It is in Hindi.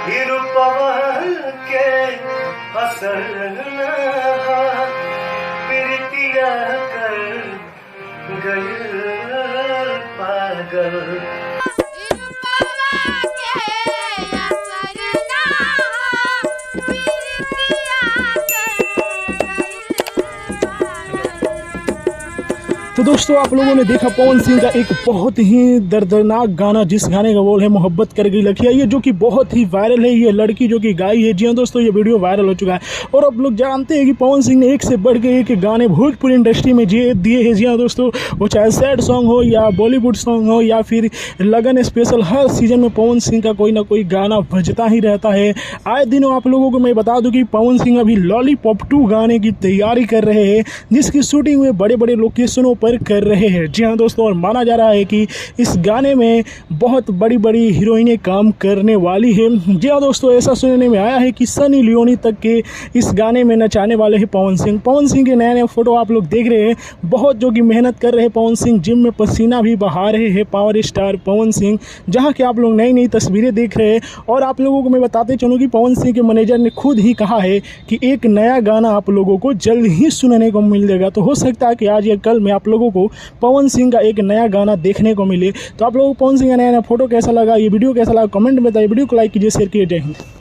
पवन के असर प्रीतिया कर गई पागल। तो दोस्तों आप लोगों ने देखा पवन सिंह का एक बहुत ही दर्दनाक गाना, जिस गाने का बोल है मोहब्बत कर गई लखिया, ये जो कि बहुत ही वायरल है। ये लड़की जो कि गाई है, जी हाँ दोस्तों, ये वीडियो वायरल हो चुका है। और आप लोग जानते हैं कि पवन सिंह ने एक से बढ़ के एक गाने भोजपुरी इंडस्ट्री में दिए हैं। जी हाँ दोस्तों, वो चाहे सैड सॉन्ग हो या बॉलीवुड सॉन्ग हो या फिर लगन स्पेशल, हर सीजन में पवन सिंह का कोई ना कोई गाना बजता ही रहता है। आए दिनों आप लोगों को मैं बता दूं कि पवन सिंह अभी लॉलीपॉप 2 गाने की तैयारी कर रहे हैं, जिसकी शूटिंग वे बड़े बड़े लोकेशनों पर कर रहे हैं। जी हाँ दोस्तों, और माना जा रहा है कि इस गाने में बहुत बड़ी बड़ी हीरोइनें काम करने वाली है। जी हाँ दोस्तों, ऐसा सुनने में आया है कि सनी लियोनी तक के इस गाने में नचाने वाले हैं पवन सिंह। पवन सिंह के नए नए फोटो आप लोग देख रहे हैं, बहुत जो कि मेहनत कर रहे हैं पवन सिंह, जिम में पसीना भी बहा रहे हैं पावर स्टार पवन सिंह, जहाँ के आप लोग नई नई तस्वीरें देख रहे हैं। और आप लोगों को मैं बताते चलूँ कि पवन सिंह के मैनेजर ने खुद ही कहा है कि एक नया गाना आप लोगों को जल्द ही सुनने को मिल जाएगा। तो हो सकता है कि आज या कल में आप लोगों को पवन सिंह का एक नया गाना देखने को मिले। तो आप लोगों को पवन सिंह का नया नया फोटो कैसा लगा, ये वीडियो कैसा लगा, कमेंट में बताइए। वीडियो को लाइक कीजिए, शेयर कीजिए। जय हिंद।